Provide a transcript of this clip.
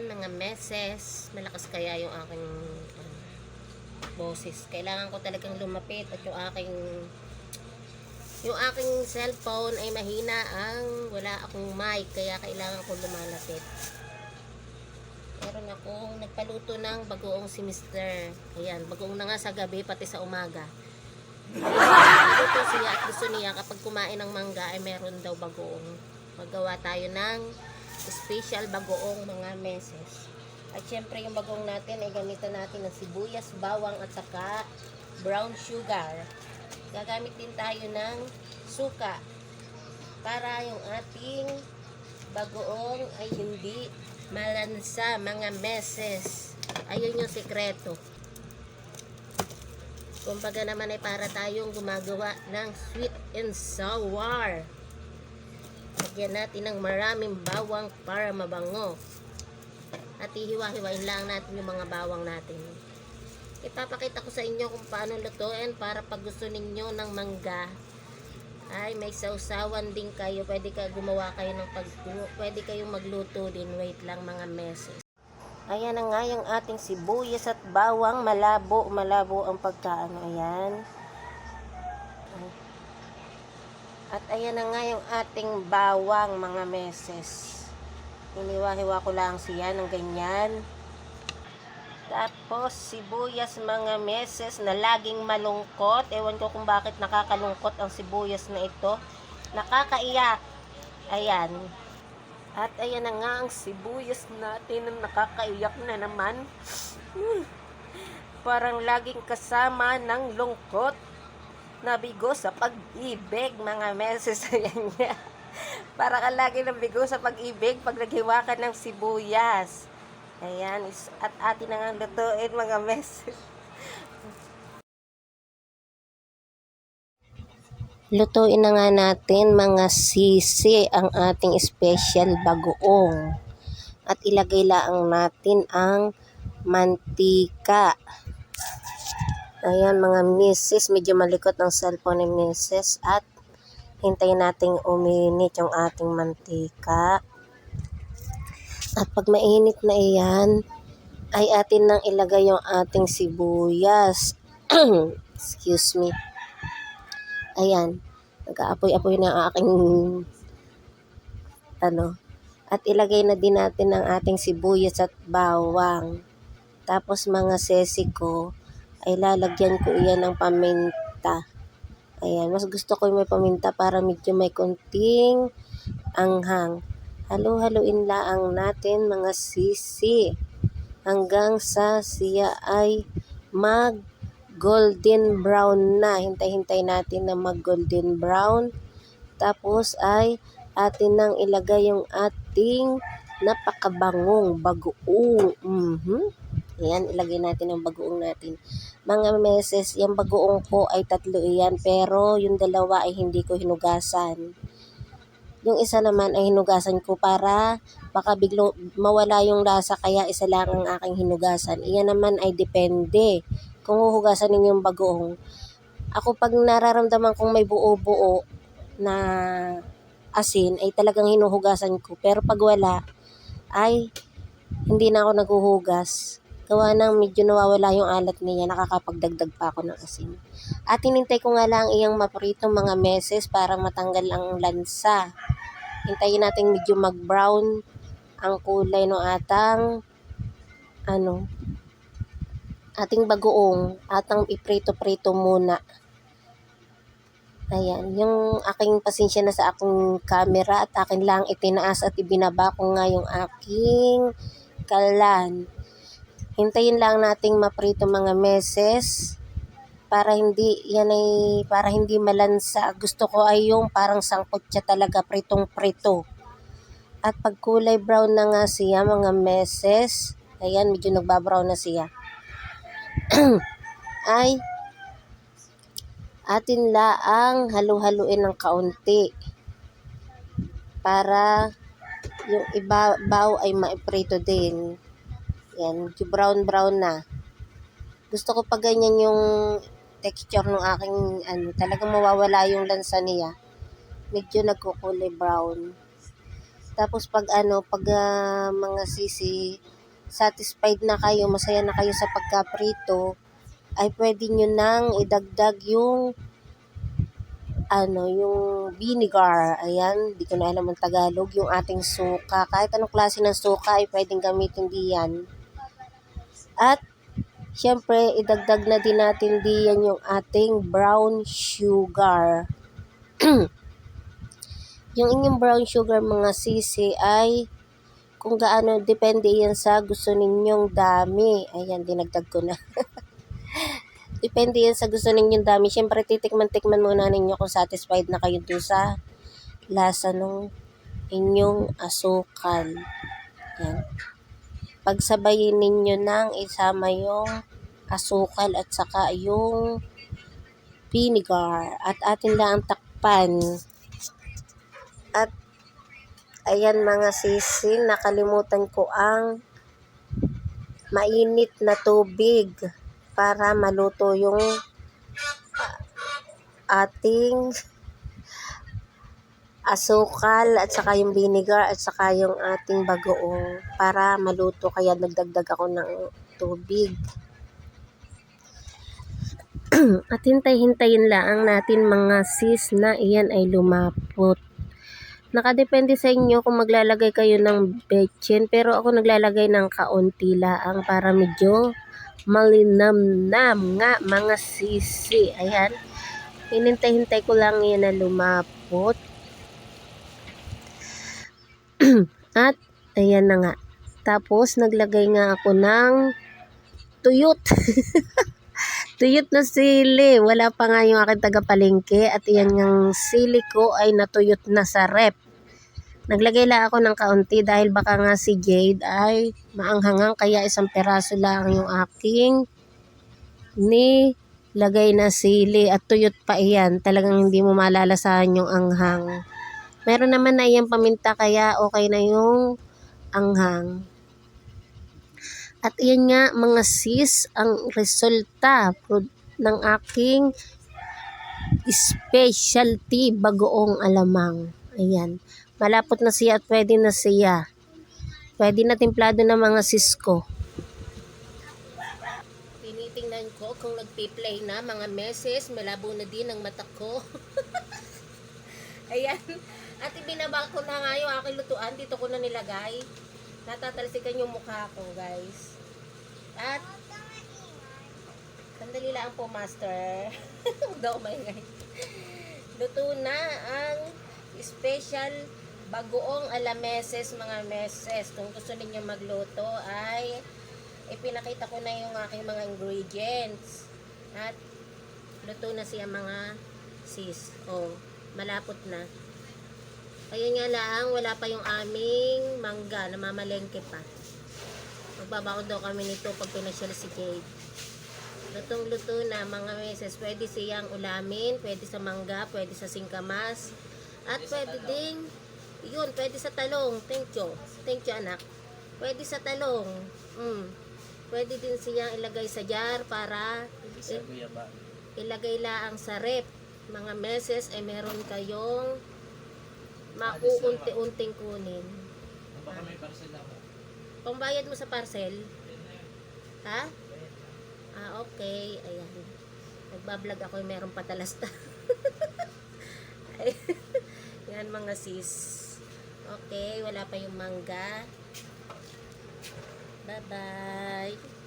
Ayan, mga meses. Malakas kaya yung aking boses. Kailangan ko talagang lumapit at yung aking cellphone ay mahina wala akong mic, kaya kailangan ko lumalapit. Meron akong nagpaluto ng bagoong si Mr. Ayan, bagoong na nga sa gabi pati sa umaga. Ito siya at gusto niya kapag kumain ng mangga ay meron daw bagoong. Magawa tayo ng special bagoong mga meses. At syempre yung bagoong natin ay gamitan natin ng sibuyas, bawang at saka brown sugar. Gagamit din tayo ng suka para yung ating bagoong ay hindi malansa mga meses. Ayun yung sekreto. Kumbaga naman ay para tayong gumagawa ng sweet and sour. Lagyan natin ng maraming bawang para mabango. At ihiwa-hiwain lang natin yung mga bawang natin. Ipapakita ko sa inyo kung paano lutuin para pag gusto ninyo ng mangga ay may sausawan din kayo. Pwede kayong magluto din. Wait lang mga meses. Ayan na nga yung ating sibuyas at bawang. Malabo ang pagkaano. Ayan. At ayan na nga yung ating bawang mga meses. Hiniwa-hiwa ko lang siya ng ganyan. Tapos sibuyas mga meses na laging malungkot. Ewan ko kung bakit nakakalungkot ang sibuyas na ito. Nakakaiyak. Ayan. At ayan na nga ang sibuyas natin na nakakaiyak na naman. Parang laging kasama ng lungkot. Nabigo sa pag-ibig mga meses. Ayan niya. Parang lagi nabigo sa pag-ibig pag naghiwa ka ng sibuyas. Ayan. At atin na nga lutuin mga meses. Lutuin na nga natin mga sisi ang ating special bagoong. At ilagay lang natin ang mantika. Ayan mga misis, medyo malikot ang cellphone ni misis. At hintayin natin uminit yung ating mantika. At pag mainit na iyan, ay atin nang ilagay yung ating sibuyas. Excuse me. Ayan, nag-aapoy-apoy na ang aking At ilagay na din natin ang ating sibuyas at bawang. Tapos mga sesi ko, ay lalagyan ko iyan ng paminta. Ayan, mas gusto ko may paminta para medyo may konting anghang. Halo-haluin lang natin mga sisi hanggang sa siya ay mag golden brown na. Hintay-hintay natin na mag golden brown. Tapos ay atin nang ilagay yung ating napakabangong bagoong. Ayan, ilagay natin ang bagoong natin. Mga meses, yung bagoong ko ay 3 iyan, pero yung 2 ay hindi ko hinugasan. Yung isa naman ay hinugasan ko para baka biglang mawala yung lasa, kaya isa lang ang aking hinugasan. Iyan naman ay depende kung huhugasan ninyo yung bagoong. Ako pag nararamdaman kong may buo-buo na asin ay talagang hinuhugasan ko. Pero pag wala ay hindi na ako naghuhugas. Gawa ng medyo nawawala yung alat niya, nakakapagdagdag pa ako ng asin. At hinintay ko nga lang iyang maprito mga meses para matanggal ang lansa. Hintayin natin medyo mag-brown ang kulay ng ating bagoong. Atang iprito-prito muna. Ayan, yung aking pasensya na sa aking camera at akin lang itinaas at ibinaba ko nga yung aking kalan. Hintayin lang nating maprito mga meses para hindi malansa. Gusto ko ay yung parang sangkot siya talaga, pritong-prito. At pag kulay brown na nga siya mga meses, ayan medyo nagbabrown na siya. Ay atin laang halu-haluin ng kaunti para yung ibabaw ay maiprito din. Yan, medyo brown na. Gusto ko pa ganyan yung texture ng aking talagang mawawala yung lansa niya. Medyo nagkukulay brown. Tapos pag mga sisi, satisfied na kayo, masaya na kayo sa pagkaprito, ay pwede nyo nang idagdag yung yung vinegar. Ayan, di ko na alam ang Tagalog, yung ating suka. Kahit anong klase ng suka ay pwedeng gamitin diyan. At syempre, idagdag na din natin diyan yung ating brown sugar. Yung inyong brown sugar mga sisi ay kung gaano, depende yan sa gusto ninyong dami. Ayan, dinagdag ko na. Depende yan sa gusto ninyong dami. Siyempre, titikman-tikman muna ninyo kung satisfied na kayo doon sa lasa ng inyong asukal. Yan. Pagsabayin ninyo nang isama yung asukal at saka yung vinegar. At atin lang takpan. At ayan mga sisi, nakalimutan ko ang mainit na tubig para maluto yung ating asukal at saka yung vinegar at saka yung ating bagoong para maluto, kaya nagdagdag ako ng tubig. At hintay-hintayin lang natin mga sis na iyan ay lumapot. Nakadepende sa inyo kung maglalagay kayo ng betchin, pero ako naglalagay ng kaunti lang para medyo malinamnam nga mga sisi. Ayan, hinintay-hintay ko lang yan na lumapot. At ayan na nga. Tapos naglagay nga ako ng tuyot. Tuyot na sili. Wala pa nga yung aking tagapalengke. At iyan yung sili ko ay natuyot na sa rep. Naglagay lang ako ng kaunti dahil baka nga si Jade ay maanghangang, kaya isang peraso lang yung aking nilagay na sili. At tuyot pa iyan. Talagang hindi mo malalasahan yung anghang. Meron naman na iyang paminta kaya okay na yung anghang. At iyan nga mga sis ang resulta ng aking specialty bagoong alamang. Ayan. Malapot na siya at pwede na siya. Pwede na timplado ng mga sis ko. Tinitingnan ko kung nagpi-play na mga meses. Malabo na din ang mata ko. Ayan. At ibinaba ko na nga yung aking lutuan. Dito ko na nilagay. Natatalsikan yung mukha ko, guys. At sandali lang po, master. Huwag daw maingay. Luto na ang special bagoong alameses, mga meses. Kung gusto niyo magluto ay ipinakita ko na yung aking mga ingredients. At luto na siya mga sis. Oh, malapot na. Ayun nga lang, wala pa yung aming mangga, namamalengke pa. Magbabakod daw kami nito pag pinasyal si Jade. Lutong-luto na mga meses. Pwede siyang ulamin, pwede sa mangga, pwede sa singkamas. At pwede ding, yun, pwede sa talong. Thank you. Thank you, anak. Pwede sa talong. Pwede din siyang ilagay sa jar para ilagay lang sa rep. Mga meses ay meron kayong mauunti-unting kunin. Baka may parcel ako. Pambayad mo sa parcel? Ha? Okay. Ayan. Nagbablog ako, meron patalasta. Yan mga sis. Okay, wala pa yung mangga. Bye-bye.